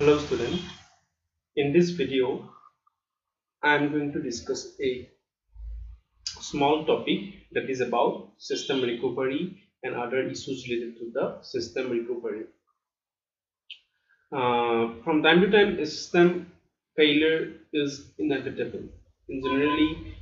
Hello student, in this video I am going to discuss a small topic that is about system recovery and other issues related to the system recovery. From time to time, a system failure is inevitable. And generally,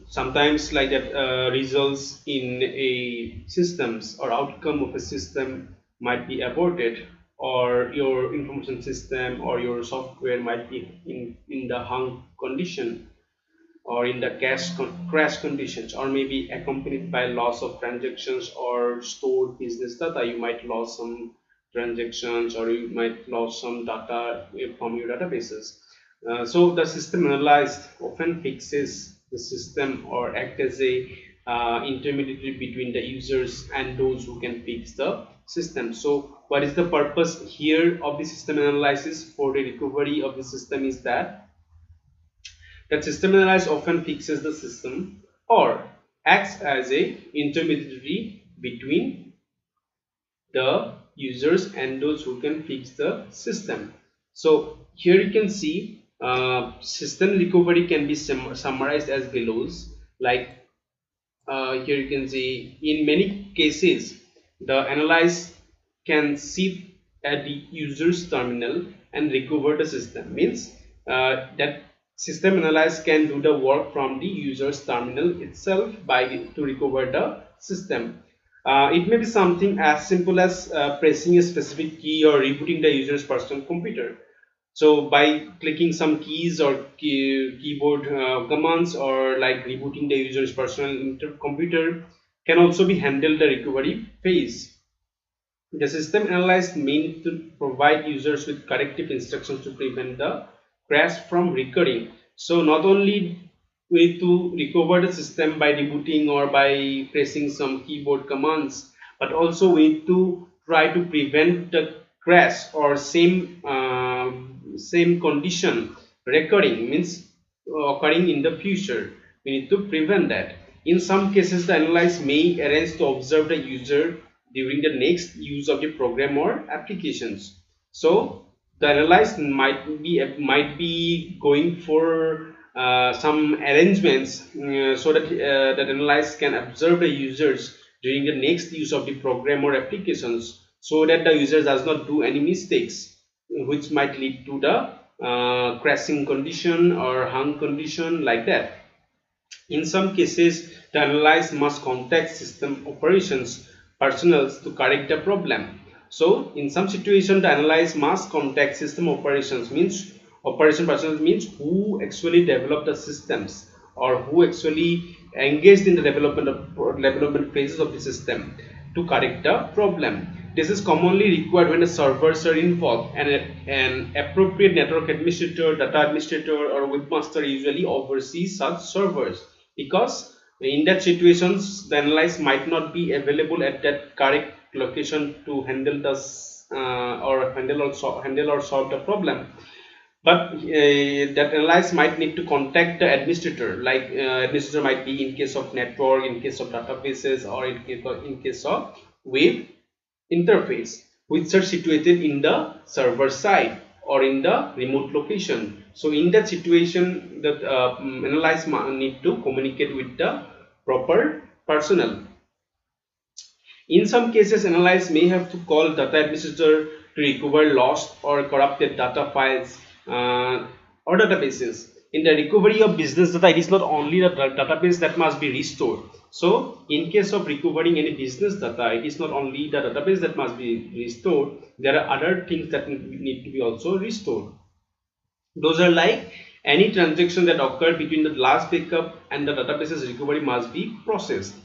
sometimes like that results in a systems or outcome of a system might be aborted, or your information system or your software might be in the hung condition, or in the crash conditions, or maybe accompanied by loss of transactions or stored business data. You might lose some transactions, or you might lose some data from your databases. So the system analyst often fixes the system or act as a intermediary between the users and those who can fix the system. So what is the purpose here of the system analysis for the recovery of the system is that system analysis often fixes the system or acts as a intermediary between the users and those who can fix the system. So here you can see system recovery can be summarized as belows. Like here you can see in many cases the analyst can sit at the user's terminal and recover the system. Means that system analyst can do the work from the user's terminal itself by to recover the system. It may be something as simple as pressing a specific key or rebooting the user's personal computer. So by clicking some keys or keyboard commands, or like rebooting the user's personal computer, can also be handled the recovery phase. The system analyst means to provide users with corrective instructions to prevent the crash from recurring. So not only we need to recover the system by rebooting or by pressing some keyboard commands, but also we need to try to prevent the crash or same condition recurring, means occurring in the future. We need to prevent that. In some cases, the analyst may arrange to observe the user during the next use of the program or applications. So the analyst might be going for some arrangements so that that analyst can observe the users during the next use of the program or applications, so that the user does not do any mistakes which might lead to the crashing condition or hung condition, like that. In some cases, the analyst must contact system operations personnel to correct the problem. So, in some situation, the analyst must contact system operations, means operation personnel means who actually develop the systems or who actually engaged in the development phases of the system to correct the problem. This is commonly required when the servers are involved, and an appropriate network administrator, data administrator, or webmaster usually oversees such servers, because in that situations the analyst might not be available at that correct location to handle the or handle or solve the problem. But that analyst might need to contact the administrator, like administrator might be in case of network, in case of databases, or in case of web interface, which are situated in the server side or in the remote location. So in that situation, the analyst need to communicate with the proper personnel. In some cases, analysts may have to call data administrator to recover lost or corrupted data files or databases. In the recovery of business data, it is not only the database that must be restored. So, in case of recovering any business data, it is not only the database that must be restored. There are other things that need to be also restored. Those are like any transaction that occurred between the last backup and the database's recovery must be processed.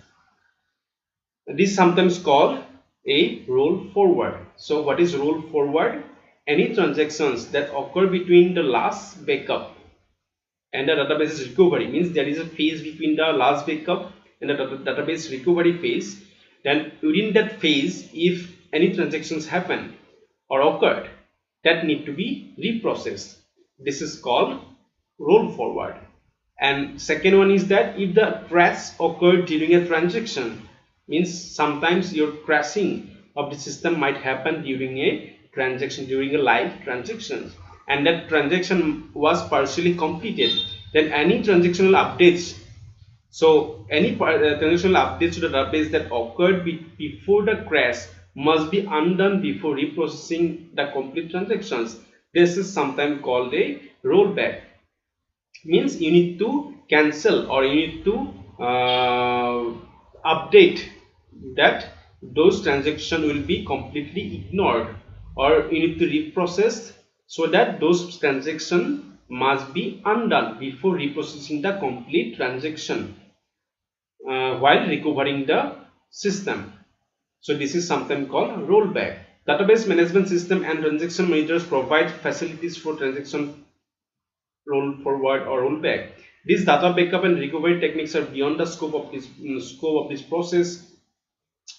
This is sometimes called a roll forward. So what is roll forward? Any transactions that occur between the last backup and the database recovery, means there is a phase between the last backup and the database recovery phase. Then within that phase, if any transactions happen or occurred, that need to be reprocessed. This is called roll forward. And second one is that if the crash occurred during a transaction, means sometimes your crashing of the system might happen during a transaction during a live transaction, and that transaction was partially completed, then any transactional updates, so any transactional updates to the database that occurred before the crash must be undone before reprocessing the complete transactions. This is sometimes called a rollback. Means you need to cancel or you need to update that those transactions will be completely ignored, or you need to reprocess so that those transactions must be undone before reprocessing the complete transaction while recovering the system. So this is something called rollback. Database management system and transaction managers provide facilities for transaction roll forward or roll back. These data backup and recovery techniques are beyond the scope of this process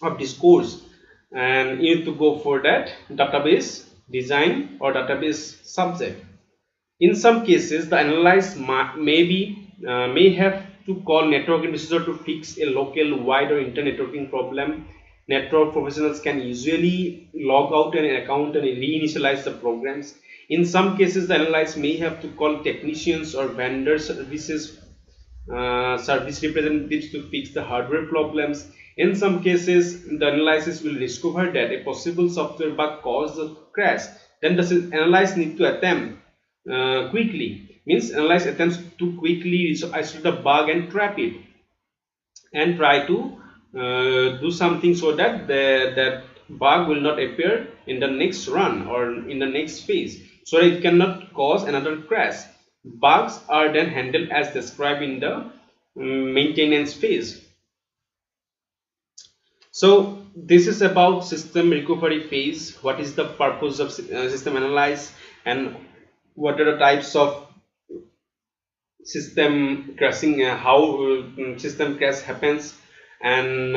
of this course, and you need to go for that database design or database subject. In some cases, the analyst may have to call network administrator to fix a local wide or inter-networking problem. Network professionals can usually log out an account and reinitialize the programs. In some cases, the analyst may have to call technicians or vendor services service representatives to fix the hardware problems. In some cases, the analysis will discover that a possible software bug caused the crash. Then the analyst need to attempt quickly. Means analyst attempts to quickly isolate the bug and trap it, and try to do something so that that bug will not appear in the next run or in the next phase, so it cannot cause another crash. Bugs are then handled as described in the maintenance phase. So this is about system recovery phase. What is the purpose of system analyze, and what are the types of system crashing, how system crash happens, and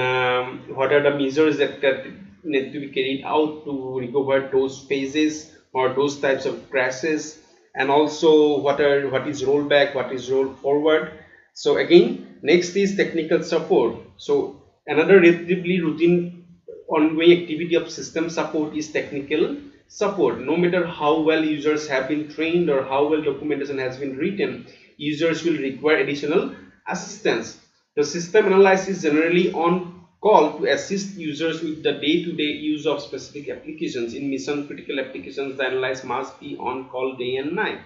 what are the measures that need to be carried out to recover those phases or those types of crashes, and also what is rollback, what is roll forward. So again, next is technical support. So another relatively routine ongoing activity of system support is technical support. No matter how well users have been trained or how well documentation has been written, users will require additional assistance. The system analyst is generally on call to assist users with the day-to-day use of specific applications. In mission critical applications, the analyst must be on call day and night.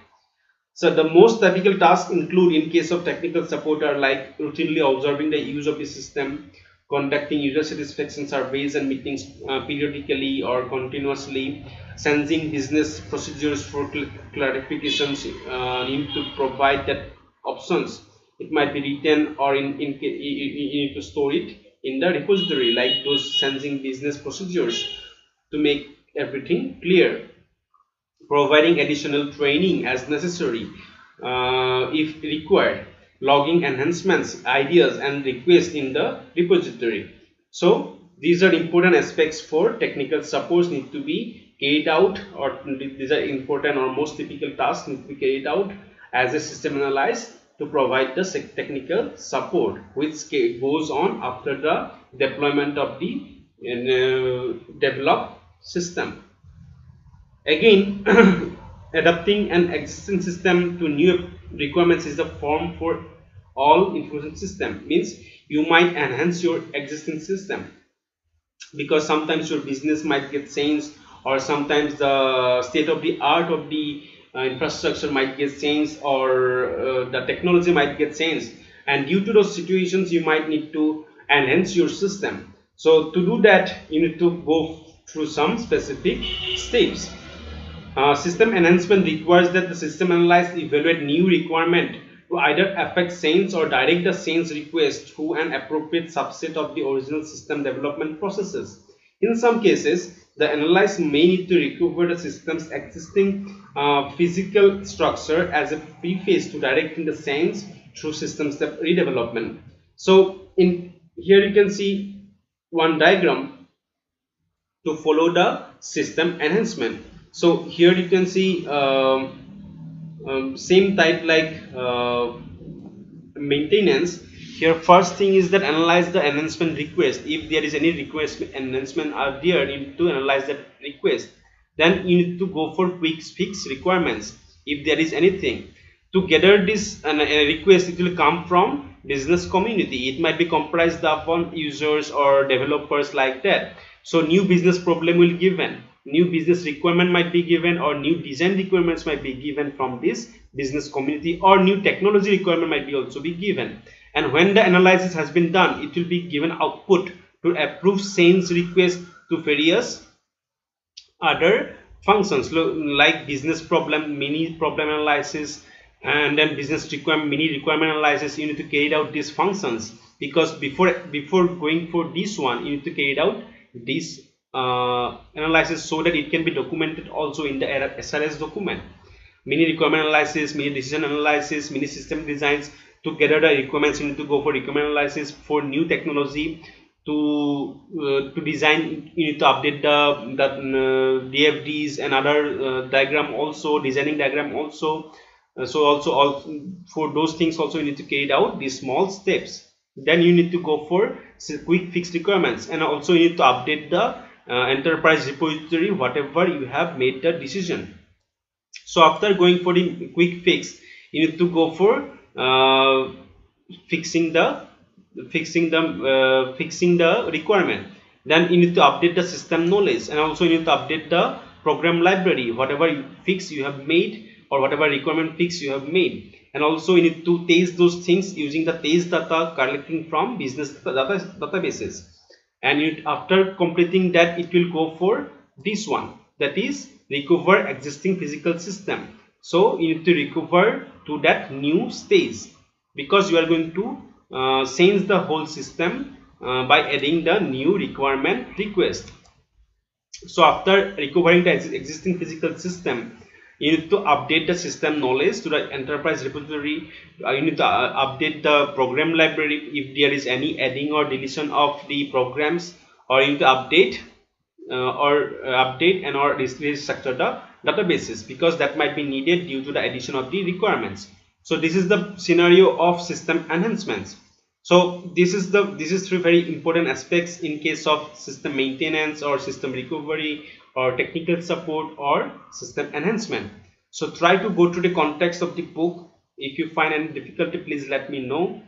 So the most typical tasks include, in case of technical support, are like routinely observing the use of the system, conducting user satisfaction surveys and meetings periodically or continuously, sensing business procedures for clarifications, need to provide that options. It might be written, or you need to store it in the repository, like those sensing business procedures, to make everything clear. Providing additional training as necessary if required, logging enhancements, ideas and requests in the repository. So these are important aspects for technical supports need to be carried out, or these are important or most typical tasks need to be carried out as a system analyst to provide the technical support, which goes on after the deployment of the developed system. Again, adapting an existing system to new requirements is the form for all information system. Means you might enhance your existing system because sometimes your business might get changed, or sometimes the state of the art of the infrastructure might get changed, or the technology might get changed, and due to those situations you might need to enhance your system. So to do that, you need to go through some specific steps. System enhancement requires that the system analyst evaluate new requirement to either affect change or direct the change request through an appropriate subset of the original system development processes. In some cases, the analyst may need to recover the system's existing physical structure as a preface to directing the change through system step redevelopment. So in here you can see one diagram to follow the system enhancement. So here you can see same type like maintenance. Here first thing is that analyze the enhancement request. If there is any request enhancement are there, you need to analyze that request. Then you need to go for quick fix requirements if there is anything. To gather this request, it will come from business community. It might be comprised upon users or developers like that. So new business problem will given, new business requirement might be given, or new design requirements might be given from this business community, or new technology requirement might be also be given. And when the analysis has been done, it will be given output to approve change request to various other functions like business problem, mini problem analysis, and then business requirement, mini requirement analysis. You need to carry out these functions, because before going for this one, you need to carry out this analysis so that it can be documented also in the SRS document. Mini requirement analysis, mini decision analysis, mini system designs. To gather the requirements, you need to go for requirement analysis. For new technology, to design, you need to update the DFDs and other diagram also, designing diagram also. So also for those things also you need to carry out these small steps. Then you need to go for quick fix requirements, and also you need to update the enterprise repository whatever you have made the decision. So after going for the quick fix, you need to go for fixing the requirement. Then you need to update the system knowledge, and also you need to update the program library, whatever fix you have made or whatever requirement fix you have made. And also you need to test those things using the test data collecting from business databases. And after completing that, it will go for this one, that is recover existing physical system. So you need to recover to that new stage, because you are going to change the whole system by adding the new requirement request. So after recovering the existing physical system, you need to update the system knowledge to the enterprise repository. You need to update the program library if there is any adding or deletion of the programs, or you need to update and or restructure the databases, because that might be needed due to the addition of the requirements. So this is the scenario of system enhancements. So this is three very important aspects in case of system maintenance or system recovery or technical support or system enhancement. So try to go to the context of the book. If you find any difficulty, please let me know.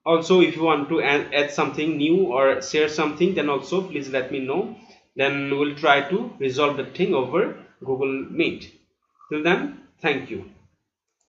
Also, if you want to add something new or share something, then also please let me know. Then we'll try to resolve the thing over Google Meet. Till then, thank you.